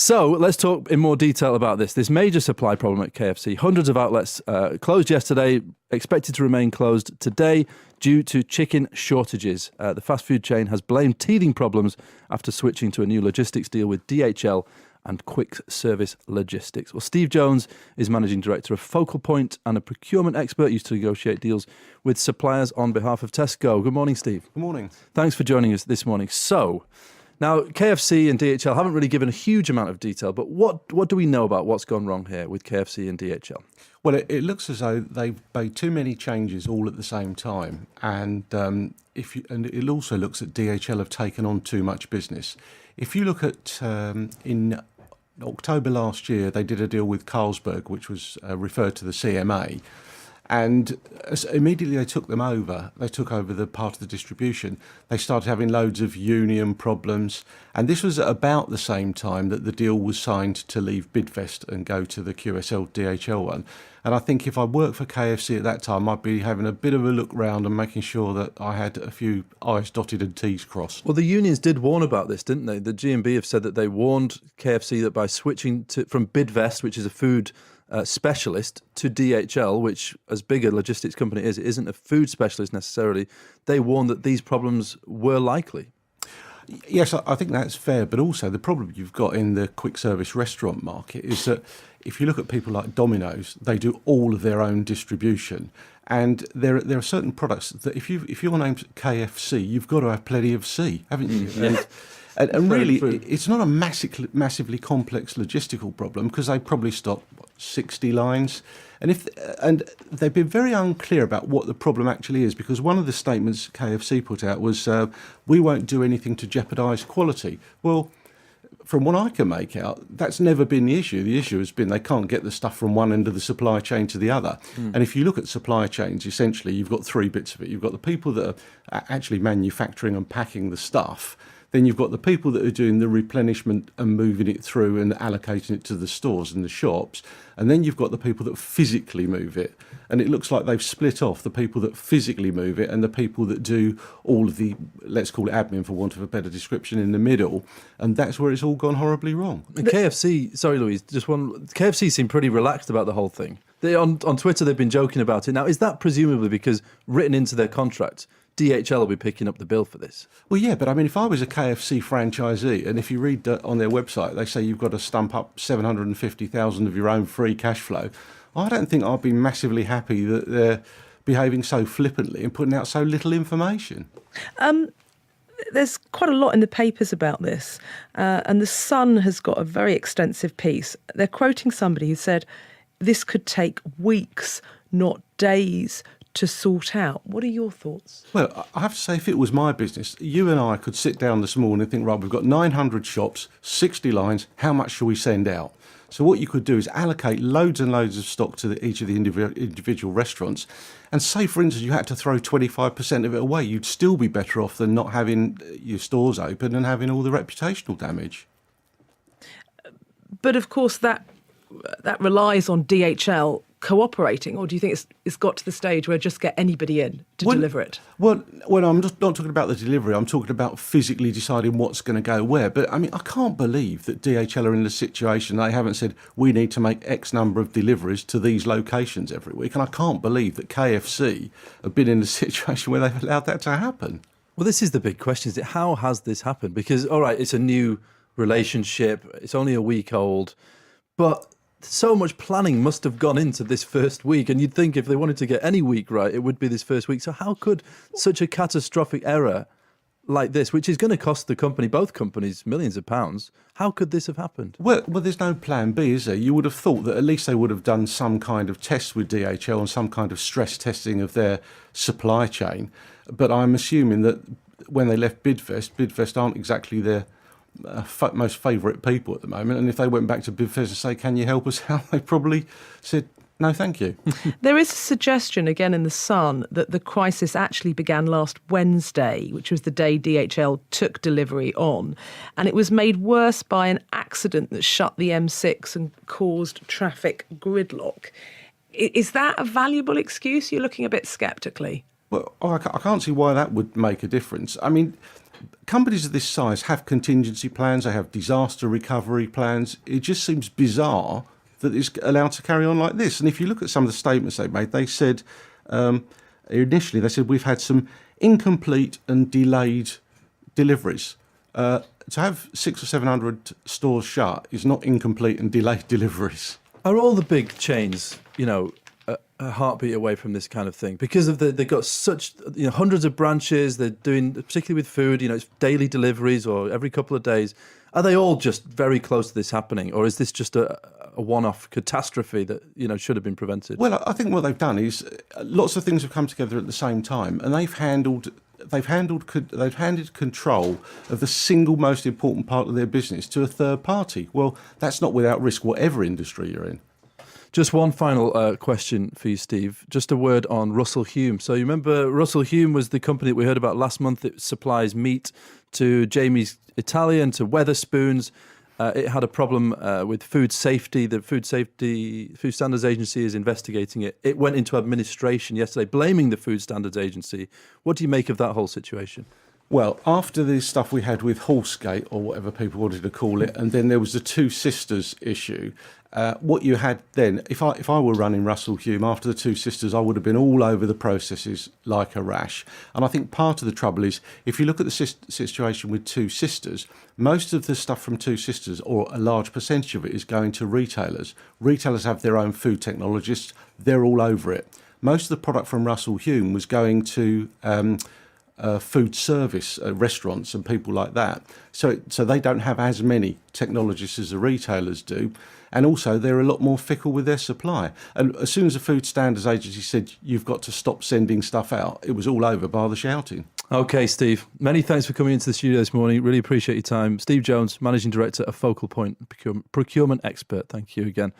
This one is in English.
So let's talk in more detail about this major supply problem at KFC. Hundreds of outlets closed yesterday, expected to remain closed today due to chicken shortages. The fast food chain has blamed teething problems after switching to a new logistics deal with DHL and quick service logistics. Well, Steve Jones is managing director of Focal Point and a procurement expert, used to negotiate deals with suppliers on behalf of Tesco. Good morning, Steve. Good morning. Thanks for joining us this morning. So, now KFC and DHL haven't really given a huge amount of detail, but what do we know about what's gone wrong here with KFC and DHL? Well, it looks as though they've made too many changes all at the same time, and it also looks that DHL have taken on too much business. If you look at in October last year, they did a deal with Carlsberg, which was referred to the CMA. And immediately they took over the part of the distribution. They started having loads of union problems. And this was at about the same time that the deal was signed to leave Bidvest and go to the QSL DHL one. And I think if I worked for KFC at that time, I'd be having a bit of a look round and making sure that I had a few I's dotted and T's crossed. Well, the unions did warn about this, didn't they? The G&B have said that they warned KFC that by switching from Bidvest, which is a food specialist, to DHL, which, as big a logistics company is, it isn't a food specialist necessarily, they warned that these problems were likely. Yes, I think that's fair, but also the problem you've got in the quick service restaurant market is that if you look at people like Domino's, they do all of their own distribution, and there are certain products that if your name's KFC, you've got to have plenty of C, haven't you? Yeah. And really, it's not a massively complex logistical problem because they probably stock 60 lines, and they've been very unclear about what the problem actually is, because one of the statements KFC put out was, "We won't do anything to jeopardise quality." Well, from what I can make out, that's never been the issue. The issue has been they can't get the stuff from one end of the supply chain to the other. And if you look at supply chains, essentially you've got three bits of it. You've got the people that are actually manufacturing and packing the stuff. Then you've got the people that are doing the replenishment and moving it through and allocating it to the stores and the shops. And then you've got the people that physically move it. And it looks like they've split off the people that physically move it and the people that do all of the, let's call it admin for want of a better description, in the middle. And that's where it's all gone horribly wrong. KFC, sorry Louise, KFC seemed pretty relaxed about the whole thing. On Twitter they've been joking about it. Now, is that presumably because written into their contract, DHL will be picking up the bill for this? Well, yeah, but I mean, if I was a KFC franchisee, and if you read on their website, they say you've got to stump up 750,000 of your own free cash flow, I don't think I'd be massively happy that they're behaving so flippantly and putting out so little information. There's quite a lot in the papers about this, and The Sun has got a very extensive piece. They're quoting somebody who said this could take weeks, not days, to sort out. What are your thoughts? Well, I have to say, if it was my business, you and I could sit down this morning and think, right, we've got 900 shops, 60 lines, how much shall we send out? So what you could do is allocate loads and loads of stock to each of the individual restaurants. And say, for instance, you had to throw 25% of it away, you'd still be better off than not having your stores open and having all the reputational damage. But of course, that relies on DHL cooperating, or do you think it's got to the stage where just get anybody in to deliver it? Well, I'm just not talking about the delivery. I'm talking about physically deciding what's going to go where. But I mean, I can't believe that DHL are in the situation. They haven't said we need to make X number of deliveries to these locations every week. And I can't believe that KFC have been in a situation where they've allowed that to happen. Well, this is the big question, is it? How has this happened? Because, all right, it's a new relationship. It's only a week old. But so much planning must have gone into this first week, and you'd think if they wanted to get any week right, it would be this first week. So how could such a catastrophic error like this, which is going to cost the company, both companies, millions of pounds, how could this have happened? Well, there's no plan B, is there? You would have thought that at least they would have done some kind of test with DHL and some kind of stress testing of their supply chain. But I'm assuming that when they left Bidvest aren't exactly their most favourite people at the moment, and if they went back to Bidvest and say, can you help us out, they probably said, no thank you. There is a suggestion again in The Sun that the crisis actually began last Wednesday, which was the day DHL took delivery on, and it was made worse by an accident that shut the M6 and caused traffic gridlock. Is that a valuable excuse? You're looking a bit sceptically. Well, I can't see why that would make a difference. I mean, companies of this size have contingency plans, they have disaster recovery plans. It just seems bizarre that it's allowed to carry on like this. And if you look at some of the statements they made, they said, initially, they said, we've had some incomplete and delayed deliveries. To have 600 or 700 stores shut is not incomplete and delayed deliveries. Are all the big chains, a heartbeat away from this kind of thing? Because of they've got such, hundreds of branches, they're doing, particularly with food, it's daily deliveries or every couple of days. Are they all just very close to this happening? Or is this just a one-off catastrophe that, should have been prevented? Well, I think what they've done is lots of things have come together at the same time, and they've handed control of the single most important part of their business to a third party. Well, that's not without risk, whatever industry you're in. Just one final question for you, Steve. Just a word on Russell Hume. So you remember Russell Hume was the company that we heard about last month. It supplies meat to Jamie's Italian, to Wetherspoons. It had a problem with food safety. The Food Standards Agency is investigating it. It went into administration yesterday, blaming the Food Standards Agency. What do you make of that whole situation? Well, after the stuff we had with Horsegate, or whatever people wanted to call it, and then there was the Two Sisters issue, what you had then, if I were running Russell Hume after the Two Sisters, I would have been all over the processes like a rash. And I think part of the trouble is, if you look at the situation with Two Sisters, most of the stuff from Two Sisters, or a large percentage of it, is going to retailers. Retailers have their own food technologists. They're all over it. Most of the product from Russell Hume was going to food service restaurants and people like that. So they don't have as many technologists as the retailers do. And also, they're a lot more fickle with their supply. And as soon as the Food Standards Agency said, you've got to stop sending stuff out, it was all over bar the shouting. OK, Steve, many thanks for coming into the studio this morning. Really appreciate your time. Steve Jones, Managing Director of Focal Point, procurement expert. Thank you again.